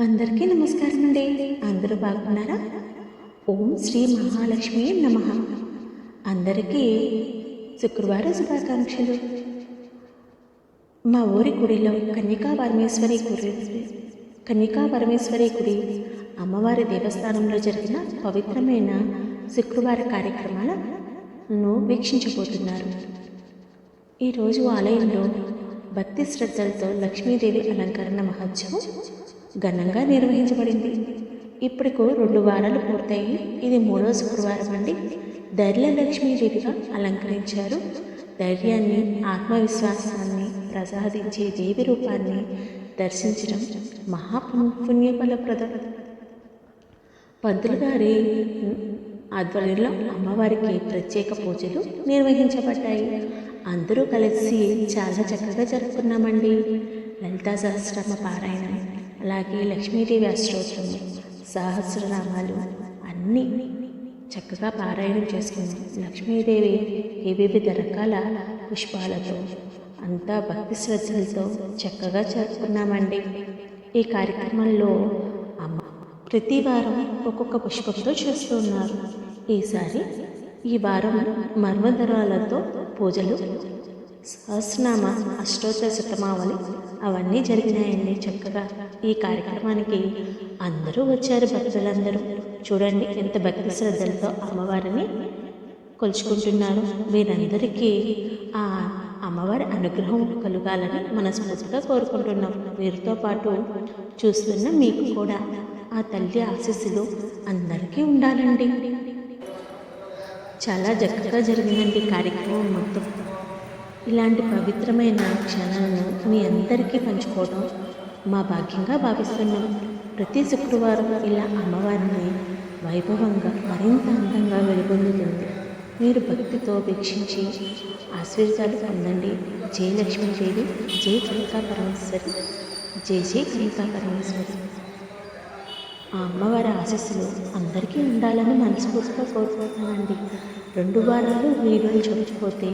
అందరికీ నమస్కారం అండి. అందరూ బాగున్నారా? ఓం శ్రీ మహాలక్ష్మి నమః. అందరికీ శుక్రవారం శుభాకాంక్షలు. మా ఊరి గుడిలో కన్యకా పరమేశ్వరి గుడి అమ్మవారి దేవస్థానంలో జరిగిన పవిత్రమైన శుక్రవార కార్యక్రమాలను వీక్షించబోతున్నారు. ఈరోజు ఆలయంలో భక్తి శ్రద్ధలతో లక్ష్మీదేవి అలంకరణ మహోత్సవం ఘనంగా నిర్వహించబడింది. ఇప్పటికు 2 వారాలు పూర్తయి ఇది 3వ శుక్రవారం అండి. ధైర్య లక్ష్మీదేవిగా అలంకరించారు. ధైర్యాన్ని, ఆత్మవిశ్వాసాన్ని ప్రసాదించే దేవి రూపాన్ని దర్శించడం మహాపుణ్యఫలప్రదం. పంతులు గారి ఆధ్వర్యంలో అమ్మవారికి ప్రత్యేక పూజలు నిర్వహించబడ్డాయి. అందరూ కలిసి చాలా చక్కగా జరుపుకున్నామండి. లలితా సహస్రనామ పారాయణం, అలాగే లక్ష్మీదేవి అష్టోత్తరం, సహస్రనామాలు అన్నీ చక్కగా పారాయణం చేసుకున్నాం. లక్ష్మీదేవి వివిధ రకాల పుష్పాలతో అంతా భక్తి శ్రద్ధలతో చక్కగా జరుపుకున్నామండి. ఈ కార్యక్రమంలో అమ్మ ప్రతి వారం ఒక్కొక్క పుష్పంతో చేస్తున్నారు. ఈ వారం మర్మధరాలతో పూజలు, సహస్రనామ, అష్టోత్తర శతమావళి అవన్నీ జరిగినాయండి. చక్కగా ఈ కార్యక్రమానికి అందరూ వచ్చారు. భక్తులందరూ చూడండి ఎంత భక్తి శ్రద్ధలతో అమ్మవారిని కొలుచుకుంటున్నారు. వీరందరికీ ఆ అమ్మవారి అనుగ్రహం కలుగాలని మనస్ఫూర్తిగా కోరుకుంటున్నాం. వీరితో పాటు చూస్తున్న మీకు కూడా ఆ తల్లి ఆశీస్సులు అందరికీ ఉండాలండి. చాలా చక్కగా జరిగిందండి కార్యక్రమం మొత్తం. ఇలాంటి పవిత్రమైన క్షణాలను మీ అందరికీ పంచుకోవడం మా భాగ్యంగా భావిస్తున్నాం. ప్రతి శుక్రవారం ఇలా అమ్మవారిని వైభవంగా మరింత అందంగా వెలుగొందుతుంది. మీరు భక్తితో వీక్షించి ఆశీర్వాదాలు పొందండి. జై లక్ష్మీదేవి, జై కనకా పరమేశ్వరి, జై జై కనకా పరమేశ్వరి. ఆ అమ్మవారి ఆశీస్సులు అందరికీ ఉండాలని మనస్ఫూర్తిగా కోరుకుంటున్నానండి. 2 వారాలు వీడియోలు చూడకపోతే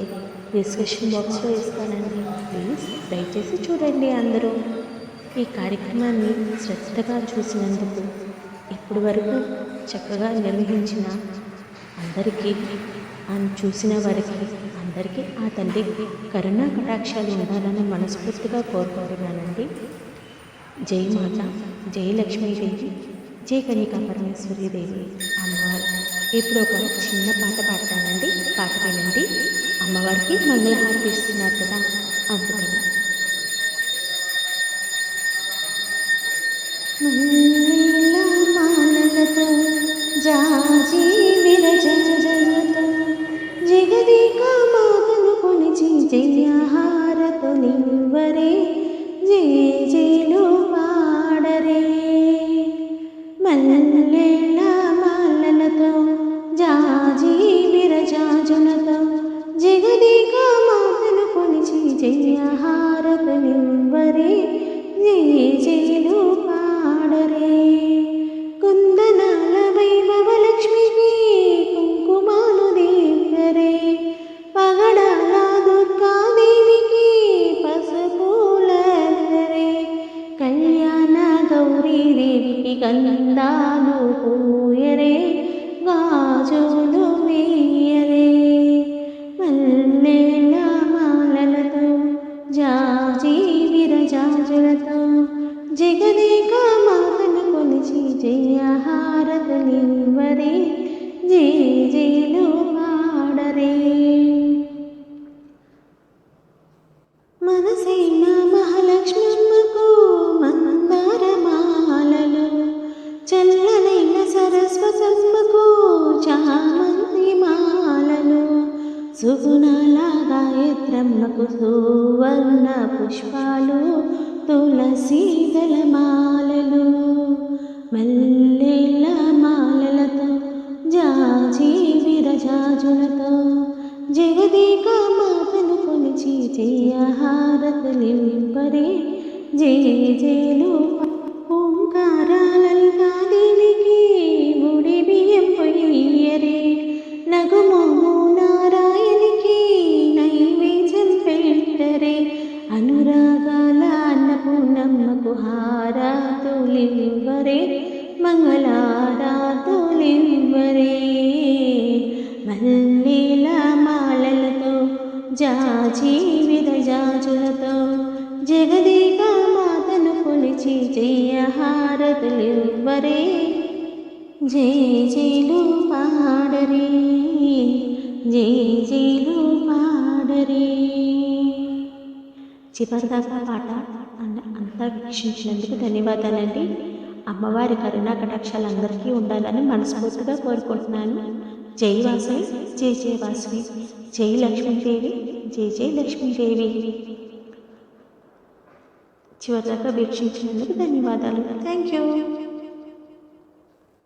డిస్క్రిప్షన్ బాక్స్లో ఇస్తానండి. ప్లీజ్ దయచేసి చూడండి. అందరూ ఈ కార్యక్రమాన్ని శ్రద్ధగా చూసినందుకు, ఇప్పటి వరకు చక్కగా నిర్వహించిన అందరికీ, చూసిన వారికి అందరికీ ఆ తల్లి కరుణా కటాక్షాలు ఉండాలని మనస్ఫూర్తిగా కోరుకుంటున్నానండి. జై మాత, జై లక్ష్మీదేవి, జై కన్యకా పరమేశ్వరి దేవి అమ్మవారు. ఇప్పుడు ఒక చిన్న పాట పాడతానండి. పాట వినండి. అమ్మవారికి మంగళహారతి ఇస్తున్నారు కదా, అందుకని. మాలలతో జాజి విరజలతో జగదేకా మాతను కొలిచి జయహారతో నివ్వరే, జయ జయలు పాడరే. మల్లెల మాలలతో జాజి విరజాజులతో జగదేకా మాతను కొలిచి జయహారతో నివ్వరే, జయ జయలు పాడరే. కుందనాల వైభవ లక్ష్మికి కుంకుమాలు దివ్యరే, పగడాల దుర్గాదేవికి పసుపూలరే, కళ్యాణ గౌరీదేవికి గంధాలు పూయరే, గాజులు వేయరే. మల్లెల మాలలతో జాజి విరజాజులతో జగదేకా మాతను కొలిచి జయహారతులివ్వరే, జయ జయలు పాడరే. మనసైన మహాలక్ష్మమ్మకు మందార మాలలు, చల్లనైన సరస్వతమ్మకు చామంతి మాలలు, సుగుణాల గాయత్రమ్మకు సువర్ణ పుష్పాలు, తులసి దళ మాలలు. మల్లెల మాలలతో జాజి విరజాజులతో జగదేకా మాతను కొలిచి జయహారతులివ్వరే, జయ జయలు. ఓంకారాలల్లాదేవికి ముడి బియ్యం పొయ్యరే, నగుమోము నారాయణికి నైవేద్యం పెట్టరే, అనురాగాల అన్నపూర్ణమ్మకు హార మంగళారతులివ్వరే మంగళారతులివ్వరే మల్లెల మాలలతో జాజి విరజాజులతో జగదేక మాతను కొలిచి జయహారతులివ్వరే జయ జయలు పాడరే జయ జయలు పాడరే. చివరిదాకా పాట అంతా వీక్షించినందుకు ధన్యవాదాలండి. అమ్మవారి కరుణా కటాక్షాలు అందరికీ ఉండాలని మనస్ఫూర్తిగా కోరుకుంటున్నాను. జై వాసవి, జై జయ వాసవి, జై లక్ష్మీదేవి, జై జై లక్ష్మీదేవి. చివరిదాకా వీక్షించినందుకు ధన్యవాదాలు. Thank you.